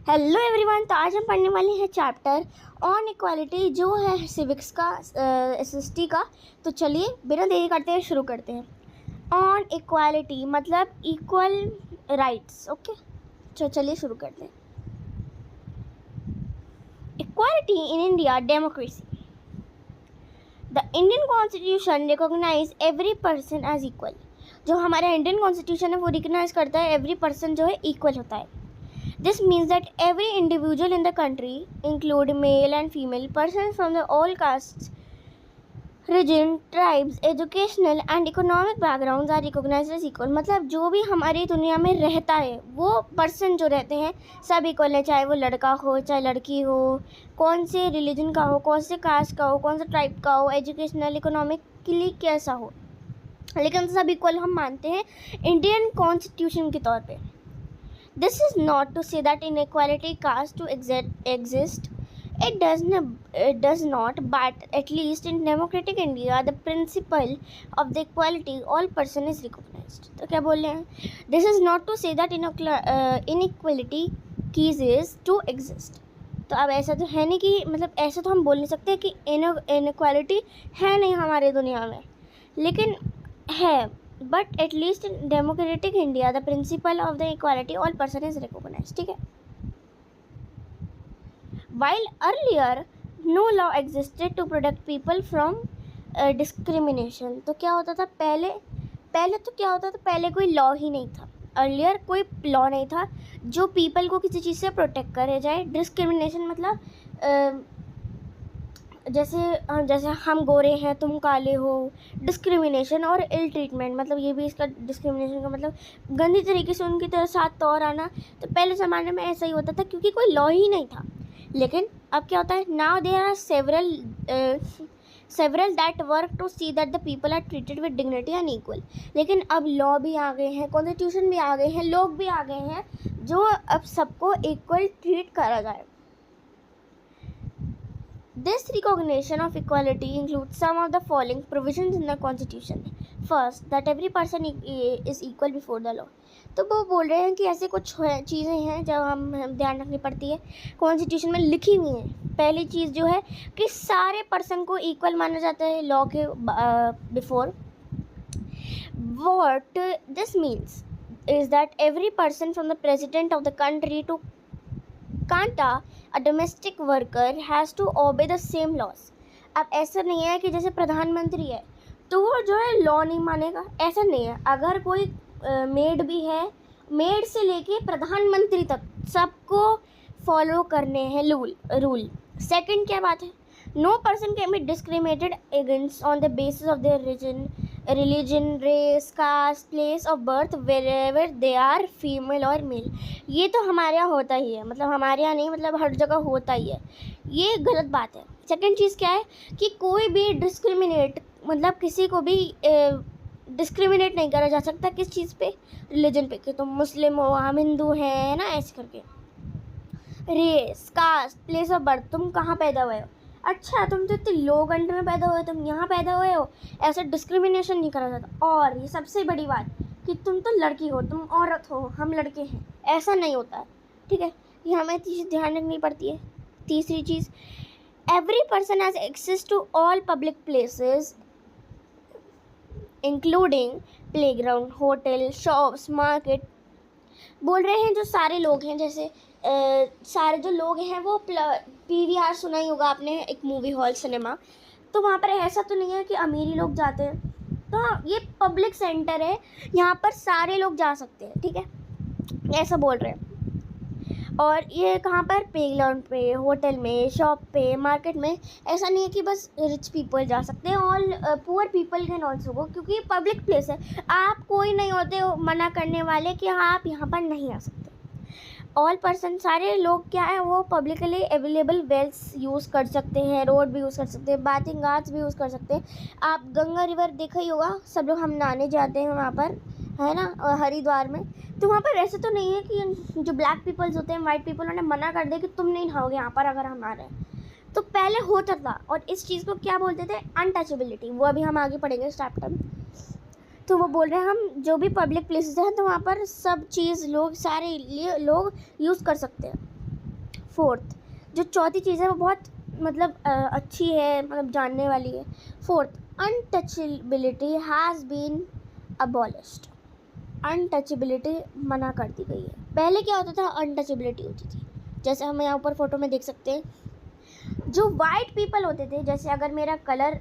Hello everyone. तो आज हम पढ़ने वाले हैं चैप्टर ऑन इक्वालिटी जो है सिविक्स का एसएसटी का। तो चलिए बिना देरी करते हुए शुरू करते हैं। ऑन इक्वालिटी मतलब इक्वल राइट्स। ओके, तो चलिए शुरू करते हैं। Equality in India democracy. The Indian constitution recognize every person as equal. जो हमारा इंडियन कॉन्स्टिट्यूशन है वो रिकॉग्नाइज करता है एवरी पर्सन जो है इक्वल होता है। This means that every individual in the country, including male and female persons from the all castes, region, tribes, educational and economic backgrounds are recognized as equal। मतलब जो भी हमारी दुनिया में रहता है वो पर्सन जो रहते हैं सब इक्वल है, चाहे वो लड़का हो चाहे लड़की हो, कौन से रिलीजन का हो, कौन से कास्ट का हो, कौन से ट्राइब का हो, एजुकेशनल इकोनॉमिकली कैसा हो, लेकिन सब इक्वल हम मानते हैं इंडियन कॉन्स्टिट्यूशन के तौर पे। This is not to say that inequality caste to exist. It does not. But at least in democratic India, the principle of the equality all person is recognized. तो क्या बोल रहे हैं? This is not to say that inequality ceases to exist. तो अब ऐसा तो है नहीं कि मतलब ऐसा तो हम बोल नहीं सकते कि inequality है नहीं हमारे दुनिया में, लेकिन है। But at least in democratic India, the principle of the equality all person is recognized. ठीक है। While earlier no law existed to protect people from discrimination। तो क्या होता था पहले तो क्या होता था, पहले कोई लॉ ही नहीं था। अर्लियर कोई लॉ नहीं था जो पीपल को किसी चीज़ से प्रोटेक्ट करे जाए। डिस्क्रिमिनेशन मतलब जैसे हम गोरे हैं तुम काले हो, डिस्क्रिमिनेशन। और इल ट्रीटमेंट मतलब ये भी इसका डिस्क्रिमिनेशन का मतलब गंदी तरीके से उनकी तरह साथ तौर आना। तो पहले ज़माने में ऐसा ही होता था क्योंकि कोई लॉ ही नहीं था। लेकिन अब क्या होता है, now there are several that work to see that the people are treated with dignity and equal. लेकिन अब लॉ भी आ गए हैं, कॉन्स्टिट्यूशन भी आ गए हैं, लोग भी आ गए हैं जो अब सबको इक्वल ट्रीट करा जाए। This recognition of equality includes some of the following provisions in the Constitution. First, that every person is equal before the law। तो वो बोल रहे हैं कि ऐसे कुछ चीज़ें हैं जो हम ध्यान रखनी पड़ती है, कॉन्स्टिट्यूशन में लिखी हुई हैं। पहली चीज़ जो है कि सारे पर्सन को इक्वल माना जाता है लॉ के before. What this means is that every person from the president of the country to Kanta, a domestic worker has to obey the same laws। अब ऐसा नहीं है कि जैसे प्रधानमंत्री है तो वो जो है लॉ नहीं मानेगा, ऐसा नहीं है। अगर कोई मेड भी है, मेड से लेके प्रधानमंत्री तक सबको फॉलो करने हैं रूल। सेकंड क्या बात है, no person can be discriminated against on the basis of their religion, race, caste, place of birth, wherever they are female or male। ये तो हमारे यहाँ होता ही है, मतलब हमारे यहाँ नहीं, मतलब हर जगह होता ही है। ये गलत बात है। सेकंड चीज़ क्या है कि कोई भी डिस्क्रिमिनेट मतलब किसी को भी डिस्क्रिमिनेट नहीं करा जा सकता। किस चीज़ पे? रिलीजन पे, कि तुम मुस्लिम हो हम हिंदू हैं ना, ऐसे करके। Race, caste, place of birth, तुम कहाँ पैदा हुए हो, अच्छा तुम तो इतने लो कंट्री में पैदा हुए, तुम यहाँ पैदा हुए हो, ऐसा डिस्क्रिमिनेशन नहीं करा जाता। और ये सबसे बड़ी बात कि तुम तो लड़की हो, तुम औरत हो, हम लड़के हैं, ऐसा नहीं होता है। ठीक है, ये हमें चीज़ ध्यान रखनी पड़ती है। तीसरी चीज़, every person has access to all public places including playground, hotel, shops, market. बोल रहे हैं जो सारे लोग हैं, जैसे सारे जो लोग हैं वो PVR सुना ही होगा आपने, एक मूवी हॉल सिनेमा। तो वहाँ पर ऐसा तो नहीं है कि अमीरी लोग जाते हैं, तो हाँ ये पब्लिक सेंटर है, यहाँ पर सारे लोग जा सकते हैं। ठीक है, ऐसा बोल रहे हैं। और ये कहाँ पर? प्लेग्राउंड पे, होटल में, शॉप पे, मार्केट में। ऐसा नहीं है कि बस रिच पीपल जा सकते हैं, all poor people can also go, क्योंकि ये पब्लिक प्लेस है। आप कोई नहीं होते हो मना करने वाले कि हाँ आप यहाँ पर नहीं आ सकते। ऑल पर्सन, सारे लोग क्या है वो पब्लिकली अवेलेबल वेल्स यूज़ कर सकते हैं, रोड भी यूज़ कर सकते हैं, बाथिंग घाट्स भी यूज़ कर सकते हैं। आप गंगा रिवर देखा ही होगा, सब लोग हम नहाने जाते हैं वहाँ पर, है ना, हरिद्वार में। तो वहाँ पर ऐसे तो नहीं है कि जो ब्लैक पीपल्स होते हैं, वाइट पीपल, उन्हें मना कर दे कि तुम नहीं नहाओगे यहाँ पर अगर हम आ रहे हैं। तो पहले होता था, और इस चीज़ को क्या बोलते थे? अनटचेबिलिटी। वो अभी हम आगे पढ़ेंगे इस चैप्टर में। तो वो बोल रहे हैं हम जो भी पब्लिक प्लेसेस हैं तो वहाँ पर सब चीज़ लोग सारे लोग यूज़ कर सकते हैं। फोर्थ, जो चौथी चीज़ है वो बहुत मतलब अच्छी है, मतलब जानने वाली है। Fourth, untouchability has been abolished. Untouchability मना कर दी गई है। पहले क्या होता था, अनटचेबिलिटी होती थी, जैसे हम यहाँ ऊपर फोटो में देख सकते हैं। जो वाइट पीपल होते थे, जैसे अगर मेरा कलर,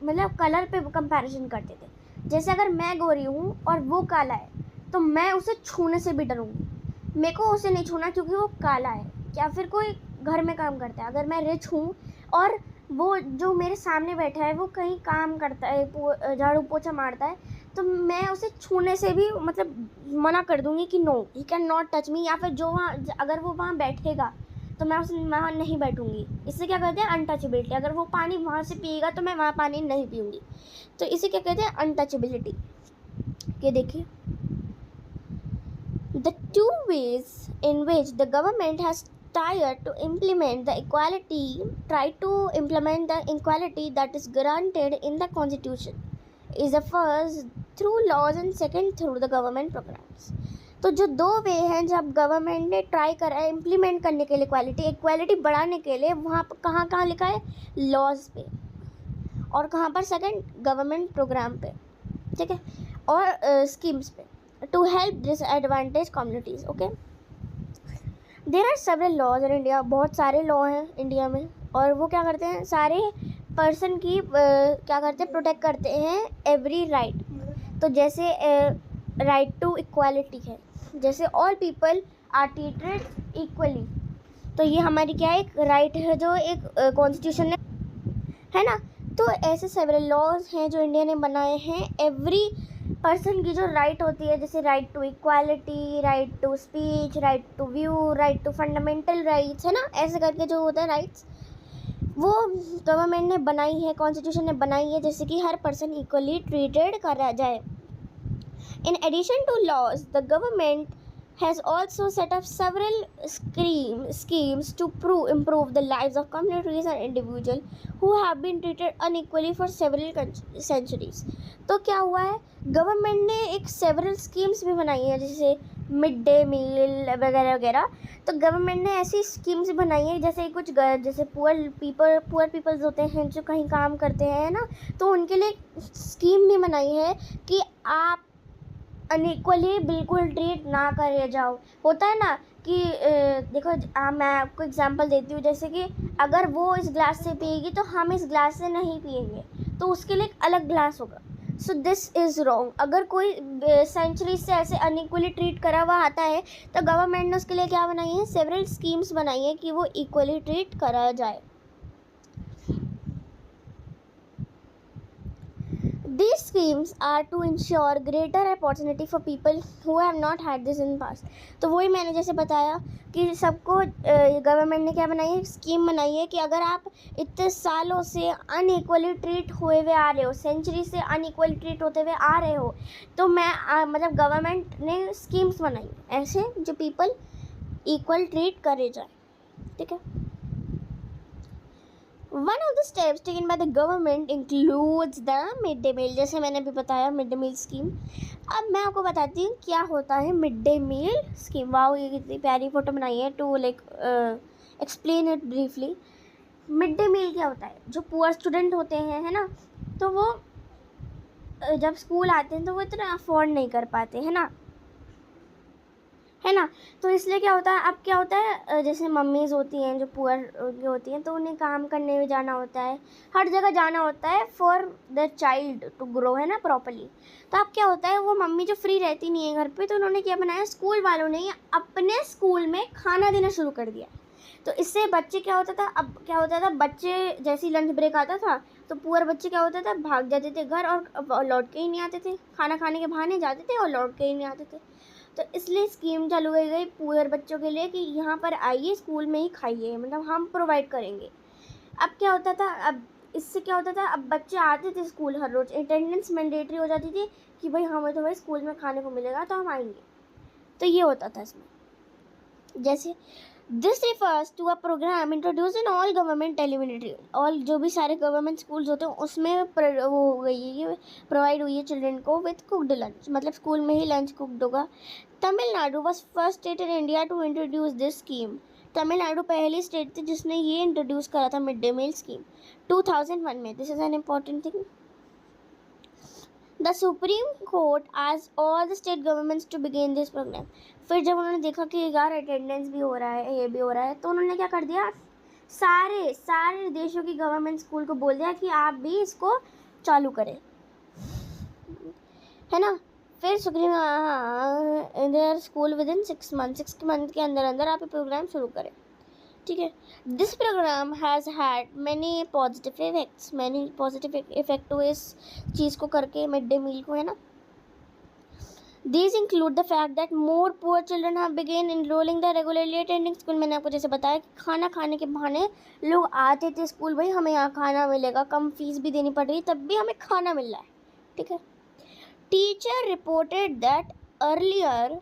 मतलब कलर पे कंपैरिजन करते थे, जैसे अगर मैं गोरी हूँ और वो काला है तो मैं उसे छूने से भी डरूंगी, मेरे को उसे नहीं छूना क्योंकि वो काला है। या फिर कोई घर में काम करता है, अगर मैं रिच हूँ और वो जो मेरे सामने बैठा है वो कहीं काम करता है, झाड़ू पोछा मारता है, तो मैं उसे छूने से भी मतलब मना कर दूंगी कि no, he cannot touch me. या फिर जो वहाँ, अगर वो वहाँ बैठेगा तो मैं उसे वहाँ नहीं बैठूंगी। इससे क्या कहते हैं, अनटचेबिलिटी। अगर वो पानी वहाँ से पिएगा तो मैं वहाँ पानी नहीं पीऊँगी, तो इसे क्या कहते हैं, अनटचेबिलिटी। ये देखिए, the two ways in which the government has tried to implement the equality that is granted in the constitution is the first through laws and second through the government programs। तो जो दो वे हैं जब government ने try करा है implement करने के लिए इक्वालिटी बढ़ाने के लिए, वहाँ पर कहाँ लिखा है, लॉज पे, और कहाँ पर, सेकंड, गवर्नमेंट प्रोग्राम पे, ठीक है, और स्कीम्स पे, to help disadvantage communities. Okay, there are several laws in India. बहुत सारे लॉ हैं इंडिया में, और वो क्या करते हैं, सारे पर्सन की क्या करते हैं, प्रोटेक्ट करते हैं एवरी राइट। तो जैसे राइट टू इक्वालिटी है, जैसे all people are treated equally, तो ये हमारी क्या है, एक राइट है जो एक कॉन्स्टिट्यूशन ने, है ना। तो ऐसे सेवरल लॉज हैं जो इंडिया ने बनाए हैं। एवरी पर्सन की जो राइट होती है, जैसे right to equality, right to speech, right to view, right to fundamental rights, है ना, ऐसे करके जो होता है राइट्स, वो गवर्नमेंट ने बनाई है, कॉन्स्टिट्यूशन ने बनाई है, जैसे कि हर पर्सन इक्वली ट्रीटेड करा जाए। In addition to laws, the government has also set up several schemes to improve the lives of communities and individuals who have been treated unequally for several centuries। तो क्या हुआ है, government ने एक several schemes भी बनाई है, जैसे मिड डे मील वगैरह वगैरह। तो गवर्नमेंट ने ऐसी स्कीम्स बनाई है, जैसे कुछ जैसे पुअर पीपल्स होते हैं जो कहीं काम करते हैं ना, तो उनके लिए स्कीम भी बनाई है कि आप अनइक्वली बिल्कुल ट्रीट ना करे जाओ। होता है ना कि देखो, मैं आपको एग्जांपल देती हूँ, जैसे कि अगर वो इस ग्लास से पिएगी तो हम इस ग्लास से नहीं पिएंगे, तो उसके लिए एक अलग ग्लास होगा। So this is wrong. अगर कोई सेंचुरी से ऐसे अनइक्वली ट्रीट करा हुआ आता है, तो गवर्नमेंट ने उसके लिए क्या बनाई है, सेवरल स्कीम्स बनाई है कि वो इक्वली ट्रीट करा जाए। These schemes are to ensure greater opportunity for people who have not had this in past। तो वही मैंने जैसे बताया कि सबको गवर्नमेंट ने क्या बनाई है, स्कीम बनाई है कि अगर आप इतने सालों से अनइक्वली ट्रीट हुए हुए आ रहे हो, सेंचुरी से अनइक्वली ट्रीट होते हुए आ रहे हो, तो मैं मतलब गवर्नमेंट ने स्कीम्स बनाई ऐसे जो पीपल इक्वल ट्रीट करे जाए, ठीक है। One of the steps taken by the government includes the mid day meal. जैसे मैंने अभी बताया मिड डे मील स्कीम। अब मैं आपको बताती हूँ क्या होता है mid day meal scheme. Wow, ये कितनी प्यारी फोटो बनाई है to like explain it briefly. Mid day meal क्या होता है, जो पुअर स्टूडेंट होते हैं, है ना, तो वो जब स्कूल आते हैं तो वो इतना अफोर्ड नहीं कर पाते, है ना। तो इसलिए क्या होता है, अब क्या होता है, जैसे मम्मीज़ होती हैं जो पुअर होती हैं, तो उन्हें काम करने में जाना होता है, हर जगह जाना होता है for the child to grow, है ना, प्रॉपरली। तो अब क्या होता है, वो मम्मी जो फ्री रहती नहीं है घर पे, तो उन्होंने क्या बनाया, स्कूल वालों ने अपने स्कूल में खाना देना शुरू कर दिया। तो इससे बच्चे क्या होता था, अब क्या होता था, बच्चे जैसे ही लंच ब्रेक आता था तो पुअर बच्चे क्या होता था, भाग जाते थे घर और लौट के ही नहीं आते थे, खाना खाने के बहाने जाते थे और लौट के ही नहीं आते थे। तो इसलिए स्कीम चालू की गई पुअर बच्चों के लिए कि यहाँ पर आइए, स्कूल में ही खाइए, मतलब हम प्रोवाइड करेंगे। अब क्या होता था, अब इससे क्या होता था, अब बच्चे आते थे स्कूल हर रोज़, अटेंडेंस मैंडेटरी हो जाती थी कि भाई हमें तो भाई स्कूल में खाने को मिलेगा तो हम आएंगे। तो ये होता था इसमें। जैसे this refers to a programme introduce in all government elementary, all जो भी सारे गवर्नमेंट स्कूल्स होते हैं उसमें वो हो गई है, ये प्रोवाइड हुई है चिल्ड्रन को विथ कुकड लंच, मतलब स्कूल में ही लंच कुकड होगा। Tamil Nadu was first state in India to introduce this scheme Tamil Nadu पहली स्टेट थी जिसने ये इंट्रोड्यूस करा था मिड डे मील स्कीम 2001 में. This is an important thing. The Supreme Court आज all the state governments to begin this programme. फिर जब उन्होंने देखा कि यार अटेंडेंस भी हो रहा है, ये भी हो रहा है, तो उन्होंने क्या कर दिया, सारे देशों की गवर्नमेंट स्कूल को बोल दिया कि आप भी इसको चालू करें, है ना. फिर Supreme India school within 6 month के अंदर आप ये प्रोग्राम शुरू करें. ठीक है. This programme has had many positive effect हुए इस चीज़ को करके, मिड डे मील को, है ना. These include the fact that more poor children have begun enrolling the regularly attending school. मैंने आपको जैसे बताया कि खाना खाने के बहाने लोग आते थे स्कूल, भाई हमें यहाँ खाना मिलेगा, कम फीस भी देनी पड़ रही, तब भी हमें खाना मिल रहा है. ठीक है. Teacher reported that earlier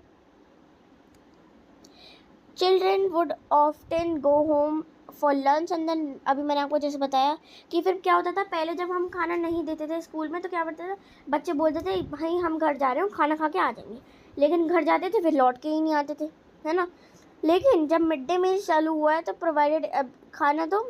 children would often go home for lunch and then, अभी मैंने आपको जैसे बताया कि फिर क्या होता था, पहले जब हम खाना नहीं देते थे स्कूल में तो क्या करते थे, बच्चे बोलते थे भाई हम घर जा रहे हो, खाना खा के आ जाएंगे, लेकिन घर जाते थे फिर लौट के ही नहीं आते थे, है ना. लेकिन जब मिड डे मील चालू हुआ है तो प्रोवाइडेड, खाना तो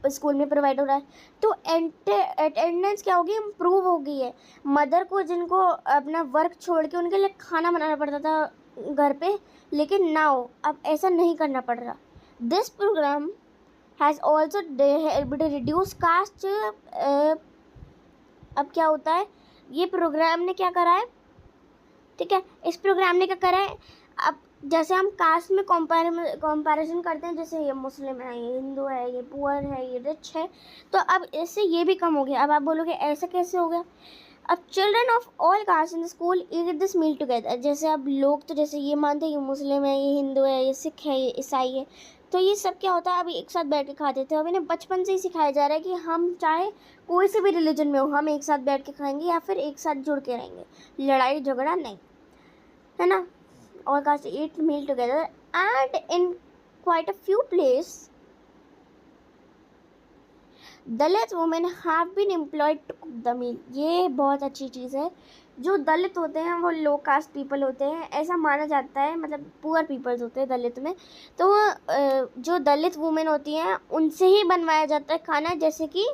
स्कूल में प्रोवाइड हो रहा है, तो अटेंडेंस क्या होगी, इम्प्रूव हो गई है. मदर को जिनको अपना वर्क छोड़ के उनके लिए खाना बनाना पड़ता था घर पे, लेकिन नाउ अब ऐसा नहीं करना पड़ रहा. This program has also helped to reduce caste. अब क्या होता है, ये प्रोग्राम ने क्या करा है, ठीक है, इस प्रोग्राम ने क्या करा है, अब जैसे हम कास्ट में कंपैरिजन करते हैं, जैसे ये मुस्लिम है, ये हिंदू है, ये पुअर है, ये रिच है, तो अब इससे ये भी कम हो गया. अब आप बोलोगे ऐसा कैसे हो गया. अब children of all caste in the school eat this meal together. जैसे अब लोग तो जैसे ये मानते हैं, ये मुस्लिम है, ये हिंदू है, ये सिख है, ये ईसाई है, तो ये सब क्या होता है, अभी एक साथ बैठ के खाते थे. अब इन्हें बचपन से ही सिखाया जा रहा है कि हम चाहे कोई से भी रिलीजन में हो, हम एक साथ बैठ के खाएंगे या फिर एक साथ जुड़ के रहेंगे, लड़ाई झगड़ा नहीं, है ना. All caste eat meal together and in quite a few place Dalit women have been employed to cook the meal. ये बहुत अच्छी चीज़ है. जो दलित होते हैं वो लो कास्ट पीपल होते हैं, ऐसा माना जाता है, मतलब पुअर पीपल्स होते हैं दलित में, तो जो दलित वुमेन होती हैं उनसे ही बनवाया जाता है खाना, जैसे कि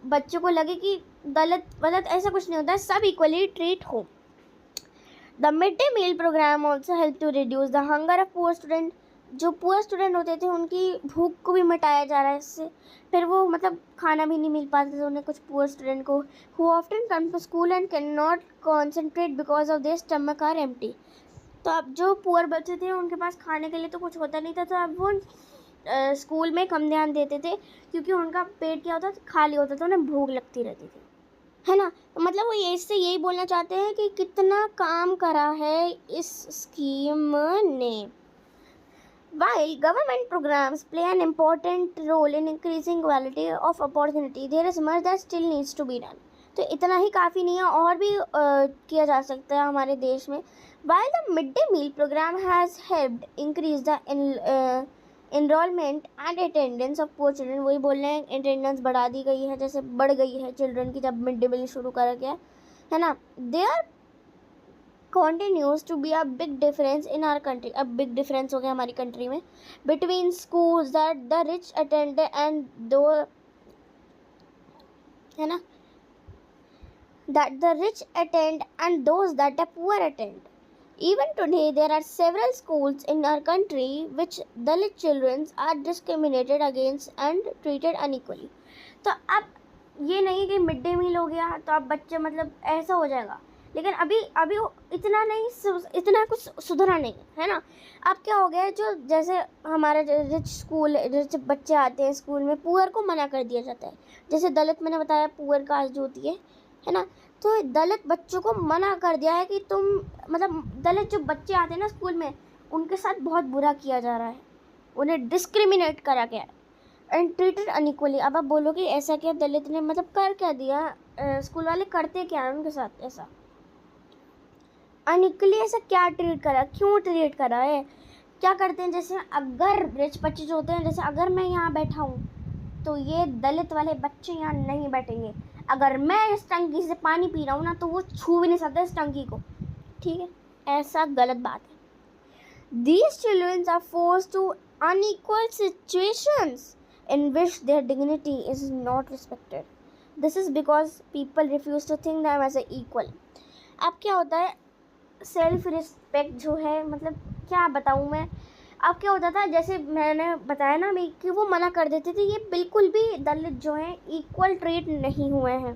बच्चों को लगे कि दलित ऐसा कुछ नहीं होता है, सब इक्वली ट्रीट हो. The mid day meal programme also help to reduce the hunger of poor student. जो पुअर स्टूडेंट होते थे उनकी भूख को भी मिटाया जा रहा है इससे. फिर वो मतलब खाना भी नहीं मिल पाता था उन्हें, कुछ पुअर स्टूडेंट को, who often come to school and can not concentrate because of their stomach are empty. तो अब जो पुअर बच्चे थे उनके पास खाने के लिए तो कुछ होता नहीं था, तो अब वो स्कूल में कम ध्यान देते थे क्योंकि उनका पेट क्या होता था, खाली होता था, उन्हें भूख लगती रहती थी, है ना. मतलब वो इससे यही बोलना चाहते हैं कि कितना काम करा है इस स्कीम ने. While government programs play an important role in increasing quality of opportunity, there is much that still needs to be done. तो इतना ही काफ़ी नहीं है, और भी किया जा सकता है हमारे देश में. While the midday meal program has helped increase the enrollment and attendance of poor children, वही बोल रहे हैं अटेंडेंस बढ़ा दी गई है, जैसे बढ़ गई है चिल्ड्रन की जब मिड डे मील शुरू करा गया, है ना. There continues to be a big difference in our country. अब बिग डिफरेंस हो गया हमारी कंट्री में between schools that the rich attend and those, है ना, that the rich attend and those that the poor attend. Even today there are several schools in our country which Dalit children are discriminated against and treated unequally. तो अब ये नहीं कि mid day मील हो गया तो अब बच्चे मतलब ऐसा हो जाएगा, लेकिन अभी इतना कुछ सुधरा नहीं है ना. अब क्या हो गया है, जो जैसे हमारा रिच बच्चे आते हैं स्कूल में, पुअर को मना कर दिया जाता है. जैसे दलित मैंने बताया पुअर कास्ट जो होती है ना, तो दलित बच्चों को मना कर दिया है कि तुम, मतलब दलित जो बच्चे आते हैं ना स्कूल में, उनके साथ बहुत बुरा किया जा रहा है, उन्हें डिस्क्रिमिनेट करा गया है एंड ट्रीटेड अनइक्वली. अब आप बोलोगे ऐसा क्या दलित ने मतलब कर क्या दिया, स्कूल वाले करते क्या है उनके साथ, ऐसा अनइक्वली ऐसा क्या ट्रीट करा, क्यों ट्रीट करा है, क्या करते हैं. जैसे अगर रिच बच्चे जो होते हैं, जैसे अगर मैं यहाँ बैठा हूँ तो ये दलित वाले बच्चे यहाँ नहीं बैठेंगे, अगर मैं इस टंकी से पानी पी रहा हूँ ना तो वो छू भी नहीं सकते इस टंकी को, ठीक है, ऐसा गलत बात है. These children are forced to unequal situations in which their dignity is not respected. This is because people refuse to think them as an equal. अब क्या होता है, सेल्फ रिस्पेक्ट जो है, मतलब क्या बताऊँ मैं, अब क्या होता था, जैसे मैंने बताया ना अभी कि वो मना कर देते थे, ये बिल्कुल भी दलित जो हैं इक्वल ट्रीट नहीं हुए हैं,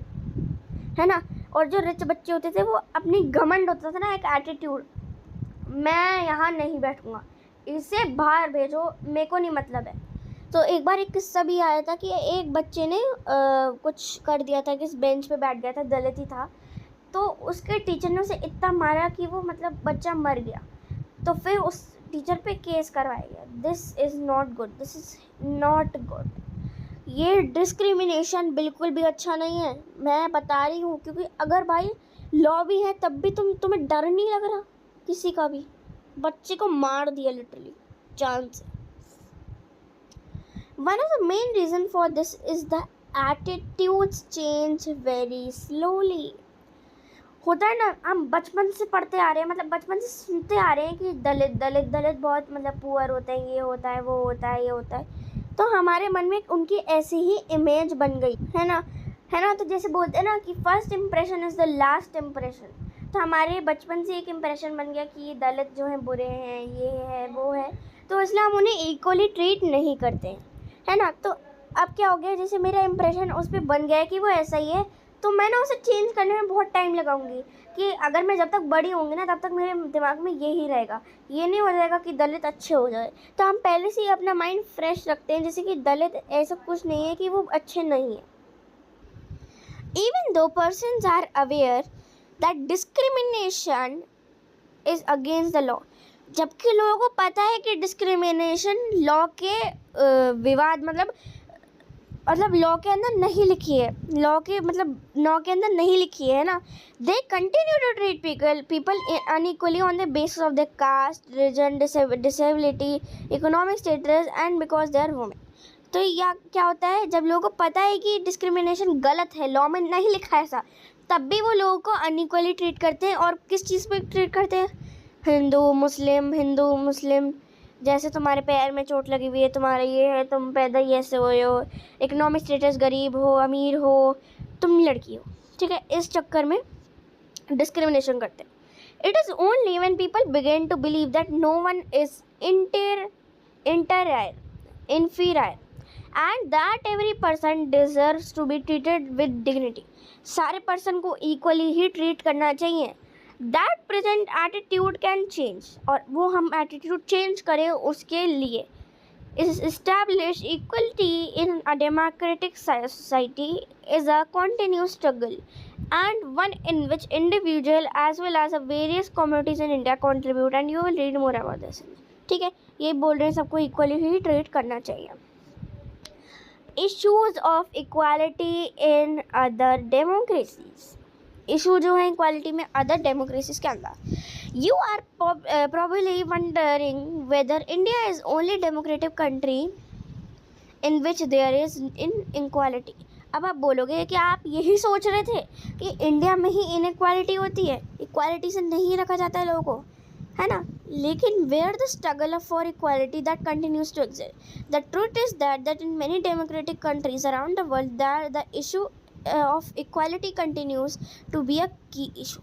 है ना। और जो रिच बच्चे होते थे वो अपनी घमंड होता था ना, एक एटीट्यूड, मैं यहाँ नहीं बैठूँगा, इसे बाहर भेजो, मेरे को नहीं मतलब है। तो एक बार एक किस्सा भी आया था कि एक बच्चे ने कुछ कर दिया था कि इस बेंच पे बैठ गया था, दलित ही था, तो उसके टीचर ने उसे इतना मारा कि वो मतलब बच्चा मर गया। तो फिर उस टीचर पे केस करवाया गया। This is not good, this is not good. ये डिस्क्रिमिनेशन बिल्कुल भी अच्छा नहीं है, मैं बता रही हूँ, क्योंकि अगर भाई लॉ भी है तब भी तुम्हें डर नहीं लग रहा किसी का भी। बच्चे को मार दिया लिटरली जान से। One of the main reason for this is the attitudes change very slowly. होता है ना, हम बचपन से पढ़ते आ रहे हैं, मतलब बचपन से सुनते आ रहे हैं कि दलित दलित दलित बहुत मतलब पुअर होते हैं, ये होता है, वो होता है, ये होता है, तो हमारे मन में उनकी ऐसी ही इमेज बन गई है ना, है ना। तो जैसे बोलते हैं ना कि first impression is the last impression, तो हमारे बचपन से एक इम्प्रेशन बन गया कि ये दलित जो हैं बुरे हैं, ये है, वो है, तो इसलिए हम उन्हें इक्वली ट्रीट नहीं करते हैं, है ना। तो अब क्या हो गया, जैसे मेरा इम्प्रेशन उस पर बन गया है कि वो ऐसा ही है, तो मैं ना उसे चेंज करने में बहुत टाइम लगाऊंगी, कि अगर मैं जब तक बड़ी होंगी ना तब तक मेरे दिमाग में यही रहेगा, ये नहीं हो जाएगा कि दलित अच्छे हो जाए। तो हम पहले से ही अपना माइंड फ्रेश रखते हैं, जैसे कि दलित ऐसा कुछ नहीं है कि वो अच्छे नहीं है। Even though persons are aware that discrimination is against the law, जबकि लोगों को पता है कि डिस्क्रिमिनेशन लॉ के विवाद मतलब लॉ के अंदर नहीं लिखी है, लॉ के अंदर नहीं लिखी है ना। They continue to treat people unequally on the basis of the caste, religion, disability, economic status and because they are women. तो या क्या होता है, जब लोगों को पता है कि डिस्क्रिमिनेशन गलत है, लॉ में नहीं लिखा है ऐसा, तब भी वो लोगों को अनइक्वली ट्रीट करते हैं। और किस चीज़ पे ट्रीट करते हैं, हिंदू मुस्लिम, जैसे तुम्हारे पैर में चोट लगी हुई है, तुम्हारा ये है, तुम पैदा ही ऐसे हुए हो, इकोनॉमिक स्टेटस, गरीब हो, अमीर हो, तुम लड़की हो, ठीक है, इस चक्कर में डिस्क्रिमिनेशन करते हैं। It is only when people begin to believe that no one is inferior and that every person deserves to be treated with dignity, सारे पर्सन को इक्वली ही ट्रीट करना चाहिए। That present attitude can change, और वो हम attitude change करें उसके लिए is establish equality in a democratic society is a continuous struggle and one in which individual as well as a various communities in India contribute, and you will read more about this. ठीक है, ये बोल रहे हैं सबको equally ही treat करना चाहिए। Issues of equality in other democracies, issue जो है इक्वालिटी में अदर डेमोक्रेसीज के अंदर। You are probably wondering whether India is only democratic country in which there is inequality. अब आप बोलोगे कि आप यही सोच रहे थे कि इंडिया में ही इनइक्वालिटी होती है, इक्वालिटी से नहीं रखा जाता है लोगों को, है ना। लेकिन where the struggle for equality that continues to exist, the truth is that in many democratic countries around the world that the issue of equality continues to be a key issue.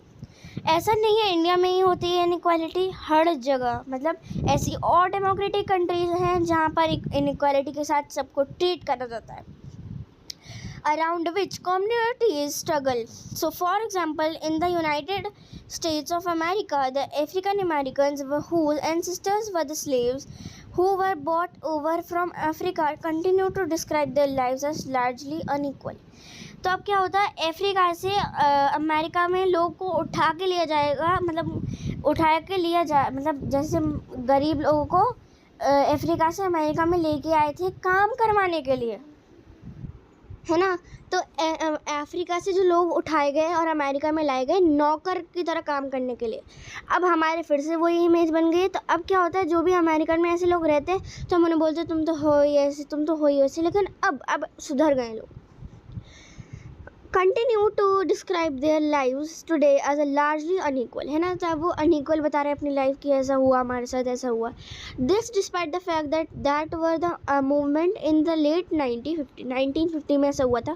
ऐसा नहीं है India में ही होती है inequality, हर जगह, मतलब ऐसी और डेमोक्रेटिक कंट्रीज हैं जहाँ पर इनइक्वालिटी के साथ सबको ट्रीट करा जाता है, around which communities struggle. So for example, in the United States of America, the African Americans whose ancestors were the slaves who were brought over from Africa continue to describe their lives as largely unequal. तो अब क्या होता है, Africa से America में लोग को उठा के लिया जाएगा, मतलब जैसे गरीब लोगों को अफ्रीका से अमेरिका में लेके आए थे काम करवाने के लिए, है ना। तो अफ्रीका से जो लोग उठाए गए और अमेरिका में लाए गए नौकर की तरह काम करने के लिए। अब हमारे फिर से वही इमेज बन गई। तो अब क्या होता है, जो भी अमेरिकन में ऐसे लोग रहते हैं तो हम उन्हें बोलते हैं तुम तो हो ही ऐसे, तुम तो हो ही ऐसे, लेकिन अब सुधर गए लोग। Continue to describe their lives today as a largely unequal, है ना, तब वो अनइक्वल बता रहे हैं अपनी लाइफ की, ऐसा हुआ हमारे साथ, ऐसा हुआ. This despite the fact that were the movement in the late 1950 में ऐसा हुआ था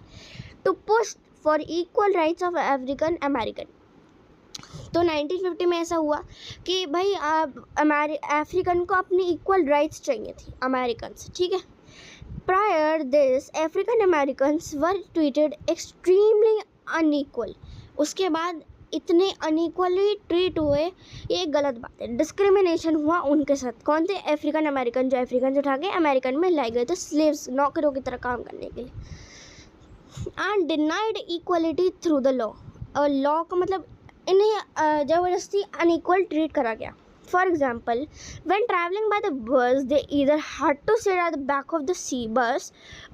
to push for equal rights of African American. तो 1950 में ऐसा हुआ कि भाई अफ्रीकन को अपनी इक्वल राइट्स चाहिए थी अमेरिकन से, ठीक है. Prior this African Americans were treated extremely unequal. उसके बाद इतने अनइक्वली ट्रीट हुए, ये एक गलत बात है. डिस्क्रिमिनेशन हुआ उनके साथ. कौन थे? अफ्रीकन अमेरिकन, जो अफ्रीकन उठा के अमेरिकन में लाए गए थे स्लेव्स, नौकरों की तरह काम करने के लिए. And denied equality through the law. और लॉ का मतलब इन्हें ज़बरदस्ती अनइक्वल ट्रीट करा गया. For example, when traveling by the bus, they either had to sit at the back of the bus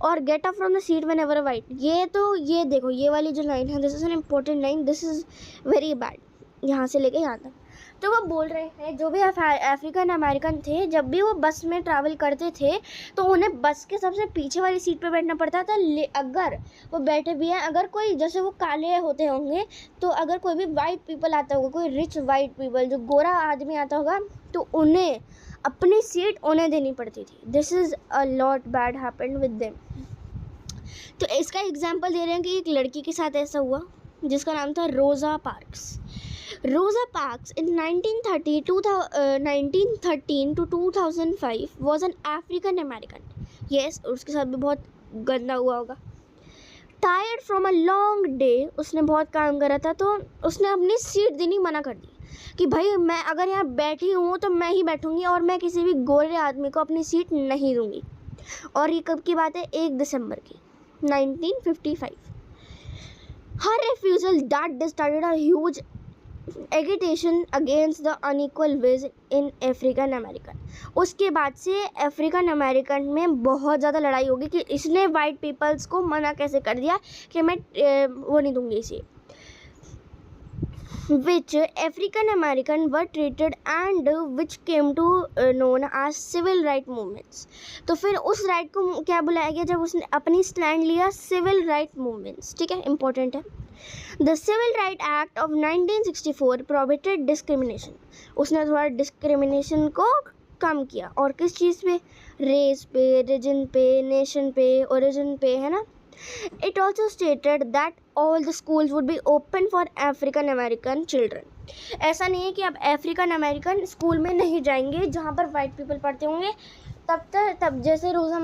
or get up from the seat whenever a white. ये देखो, ये वाली जो लाइन है, this is an important line, this is very bad. यहाँ से लेके यहाँ तक. तो वो बोल रहे हैं जो भी अफ्रीकन अमेरिकन थे, जब भी वो बस में ट्रैवल करते थे तो उन्हें बस के सबसे पीछे वाली सीट पे बैठना पड़ता था. अगर वो बैठे भी हैं, अगर कोई, जैसे वो काले होते होंगे, तो अगर कोई भी वाइट पीपल आता होगा, कोई रिच वाइट पीपल, जो गोरा आदमी आता होगा, तो उन्हें अपनी सीट उन्हें देनी पड़ती थी. This is a lot bad happened with them. तो इसका एग्जाम्पल दे रहे हैं कि एक लड़की के साथ ऐसा हुआ जिसका नाम था रोज़ा parks. Rosa Parks in 1913 to 2005 was an African American. Yes, उसके साथ भी बहुत गंदा हुआ होगा. Tired from a long day, उसने बहुत काम करा था, तो उसने अपनी सीट देनी मना कर दी कि भाई मैं अगर यहाँ बैठी हूँ तो मैं ही बैठूँगी और मैं किसी भी गोरे आदमी को अपनी सीट नहीं दूँगी. और ये कब की बात है? 1 दिसंबर की 1955. Her refusal that started a huge agitation against the unequal ways in African American. उसके बाद से अफ्रीकन अमेरिकन में बहुत ज़्यादा लड़ाई होगी कि इसने वाइट पीपल्स को मना कैसे कर दिया कि मैं वो नहीं दूंगी इसे. which African American were treated and which came to known as civil right movements. तो फिर उस राइट को क्या बुलाया गया जब उसने अपनी स्टैंड लिया? Civil right movements. ठीक है, इंपॉर्टेंट है. The civil right act of 1964 prohibited discrimination. उसने थोड़ा डिस्क्रिमिनेशन को कम किया. और किस चीज़ पे? रेस पे, रिजन पे, नेशन पे, ओरिजिन पे, है ना. It also stated that all the schools would be open for African American children. ऐसा नहीं है कि अब अफ्रीकन अमेरिकन स्कूल में नहीं जाएंगे जहाँ पर वाइट पीपल पढ़ते होंगे. तब जैसे रोज़ा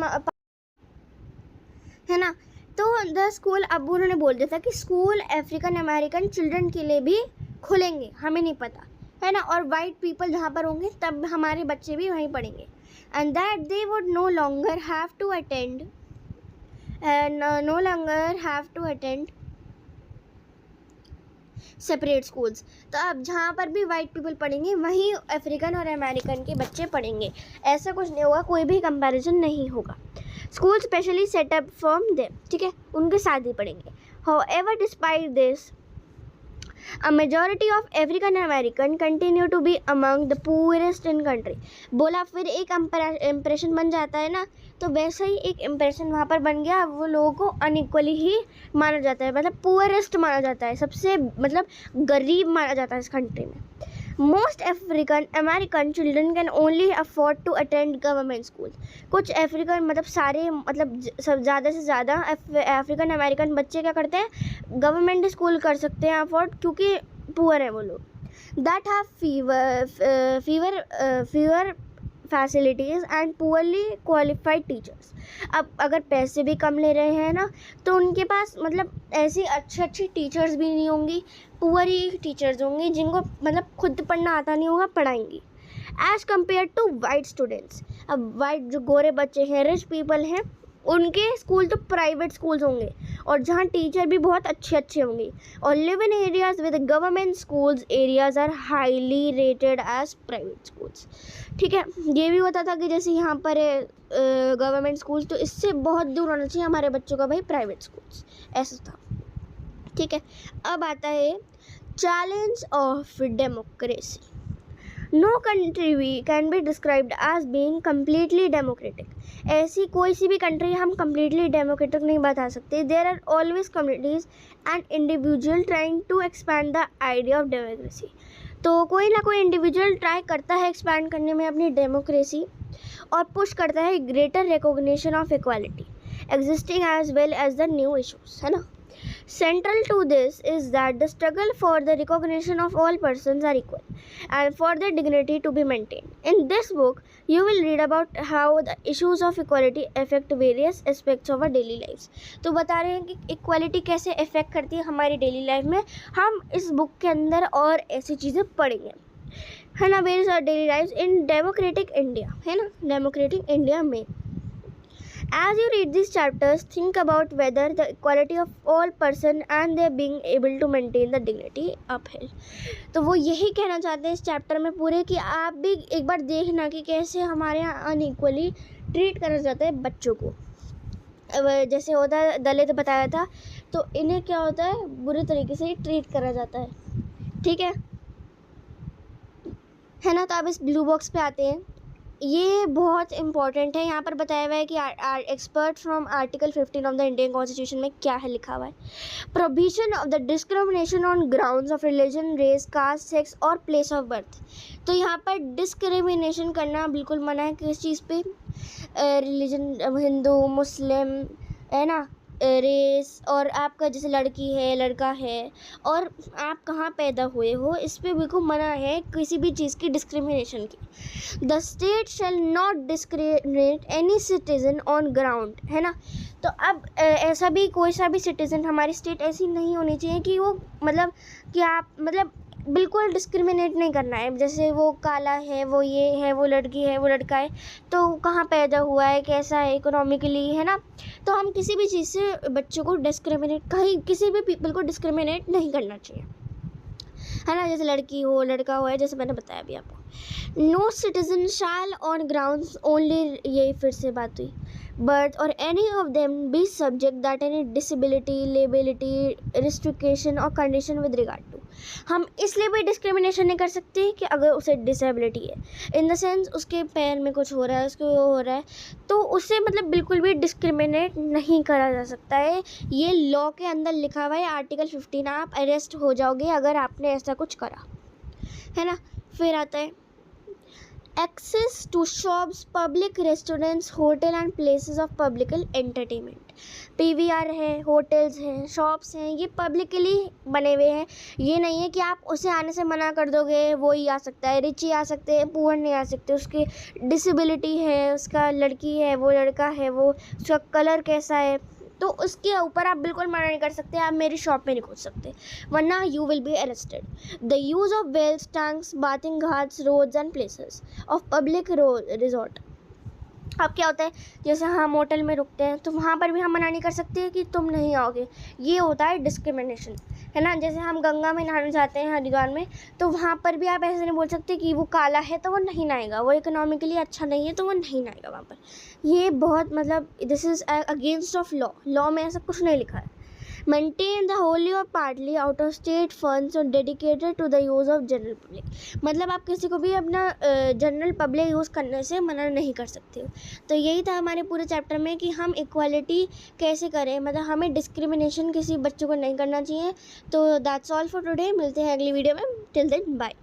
है ना, तो द स्कूल अब उन्होंने बोल दिया था कि स्कूल अफ्रीकन अमेरिकन चिल्ड्रन के लिए भी खुलेंगे, हमें नहीं पता, है ना. और वाइट पीपल जहाँ पर होंगे तब हमारे बच्चे भी वहीं पढ़ेंगे. And that they would no longer have to attend separate schools. तो अब जहाँ पर भी वाइट पीपल पढ़ेंगे वहीं अफ्रीकन और अमेरिकन के बच्चे पढ़ेंगे. ऐसा कुछ नहीं होगा, कोई भी कंपैरिजन नहीं होगा. School specially setup from them, ठीक है, उनके साथ ही पढ़ेंगे. However despite this A majority of African American continue to be among the poorest in country. बोला फिर एक इम्प्रेशन बन जाता है ना, तो वैसे ही एक इम्प्रेशन वहाँ पर बन गया. वो लोगों को अनइक्वली ही माना जाता है, मतलब पुअरेस्ट माना जाता है, सबसे मतलब गरीब माना जाता है इस कंट्री में. Most African American children can only afford to attend government school. कुछ अफ्रीकन मतलब सारे मतलब सब ज़्यादा से ज़्यादा अफ्रीकन अमेरिकन बच्चे क्या करते हैं? गवर्नमेंट स्कूल कर सकते हैं अफोर्ड, क्योंकि पुअर है वो लोग. That have fever facilities and poorly qualified teachers. अब अगर पैसे भी कम ले रहे हैं ना, तो उनके पास मतलब ऐसी अच्छी टीचर्स भी नहीं होंगी, पुअर ही टीचर्स होंगी जिनको मतलब खुद पढ़ना आता नहीं होगा, पढ़ाएंगी. As compare to white students. अब वाइट जो गोरे बच्चे हैं, रिच पीपल हैं, उनके स्कूल तो प्राइवेट स्कूल्स होंगे और जहाँ टीचर भी बहुत अच्छे होंगे. और live in areas with government schools areas are highly rated as private schools. ठीक है, ये भी होता था कि जैसे यहाँ पर है गवर्नमेंट स्कूल्स, तो इससे बहुत दूर होना चाहिए हमारे बच्चों का भाई प्राइवेट स्कूल्स, ऐसा था. ठीक है, अब आता है challenge of democracy. No country we can be described as being completely democratic. ऐसी कोई सी भी कंट्री हम कम्प्लीटली डेमोक्रेटिक नहीं बता सकते. There are always communities and individual trying to expand the idea of democracy. तो कोई ना कोई इंडिविजुअल ट्राई करता है एक्सपैंड करने में अपनी डेमोक्रेसी और पुश करता है greater recognition of equality existing as well as the new issues, है ना. Central to this is that the struggle for the recognition of all persons are equal and for their dignity to be maintained. In this book, you will read about how the issues of equality affect various aspects of our daily lives. तो बता रहे हैं कि equality कैसे affect करती है हमारी daily life में. हम इस बुक के अंदर और ऐसी चीज़ें पढ़ेंगे, है ना. Where is our daily life in democratic India, है ना. डेमोक्रेटिक इंडिया में as you read these chapters, think about whether the equality of all person and their being able to maintain the dignity upheld. तो वो यही कहना चाहते हैं इस चैप्टर में पूरे कि आप भी एक बार देखना कि कैसे हमारे यहाँ अनइक्वली ट्रीट करा जाता है बच्चों को. जैसे होता है दलित बताया था, तो इन्हें क्या होता है बुरे तरीके से ट्रीट करा जाता है. ठीक है ना. तो अब इस ब्लू बॉक्स पे आते हैं. ये बहुत इंपॉर्टेंट है. यहाँ पर बताया हुआ है कि expert from article 15 of the Indian constitution में क्या है लिखा हुआ है. Prohibition of the discrimination on grounds of religion, race, caste, sex और प्लेस ऑफ बर्थ. तो यहाँ पर डिस्क्रिमिनेशन करना बिल्कुल मना है. किस चीज़ पे? रिलीजन, हिंदू, मुस्लिम, है ना, रेस, और आपका जैसे लड़की है, लड़का है, और आप कहाँ पैदा हुए हो, इस पर बिल्कुल मना है किसी भी चीज़ की डिस्क्रिमिनेशन की. The state shall not discriminate any citizen on ground, है ना. तो अब ऐसा भी कोई सा भी सिटीज़न, हमारी स्टेट ऐसी नहीं होनी चाहिए कि वो मतलब कि आप मतलब बिल्कुल डिस्क्रिमिनेट नहीं करना है. जैसे वो काला है, वो ये है, वो लड़की है, वो लड़का है, तो कहाँ पैदा हुआ है, कैसा है इकोनॉमिकली, है ना. तो हम किसी भी चीज़ से बच्चों को डिस्क्रिमिनेट, कहीं किसी भी पीपल को डिस्क्रिमिनेट नहीं करना चाहिए, है ना. जैसे लड़की हो, लड़का हो, है, जैसे मैंने बताया अभी आपको. No citizen shall on grounds only, यही फिर से बात हुई, बर्थ और any of them be subject that any disability, liability, restriction और कंडीशन विद रिगार्ड टू. हम इसलिए भी डिस्क्रिमिनेशन नहीं कर सकते कि अगर उसे डिसेबिलिटी है, इन द सेंस उसके पैर में कुछ हो रहा है, उसको वो हो रहा है, तो उससे मतलब बिल्कुल भी डिस्क्रिमिनेट नहीं करा जा सकता है. ये लॉ के अंदर लिखा हुआ है, आर्टिकल 15. आप अरेस्ट हो जाओगे अगर आपने ऐसा कुछ करा, है ना. फिर आता है access to shops, public restaurants, hotel and places of public entertainment. PVR है, होटल्स हैं, शॉप्स हैं, ये पब्लिकली बने हुए हैं. ये नहीं है कि आप उसे आने से मना कर दोगे, वो ही आ सकता है. रिच ही आ सकते हैं, पुअर नहीं आ सकते. उसकी डिसेबिलिटी है, उसका लड़की है, वो लड़का है, वो उसका कलर कैसा है, तो उसके ऊपर आप बिल्कुल मना नहीं कर सकते. आप मेरी शॉप में नहीं घुस सकते, वरना you will be arrested. The use of wells, tanks, bathing ghats, roads and places of public resort. अब क्या होता है, जैसे हम होटल में रुकते हैं तो वहाँ पर भी हम मना नहीं कर सकते कि तुम नहीं आओगे. ये होता है डिस्क्रिमिनेशन, है ना. जैसे हम गंगा में नहाने जाते हैं हरिद्वार में, तो वहाँ पर भी आप ऐसे नहीं बोल सकते कि वो काला है तो वो नहीं नहाएगा, वो इकोनॉमिकली अच्छा नहीं है तो वो नहीं नहाएगा वहाँ पर. ये बहुत मतलब this is against of law में ऐसा कुछ नहीं लिखा है. maintain the wholly or partly out of state funds or dedicated to the use of general public. मतलब आप किसी को भी अपना जनरल पब्लिक यूज़ करने से मना नहीं कर सकते हो. तो यही था हमारे पूरे चैप्टर में कि हम इक्वालिटी कैसे करें, मतलब हमें डिस्क्रिमिनेशन किसी बच्चों को नहीं करना चाहिए. तो दैट्स ऑल फॉर टुडे. मिलते हैं अगली वीडियो में. Till then bye.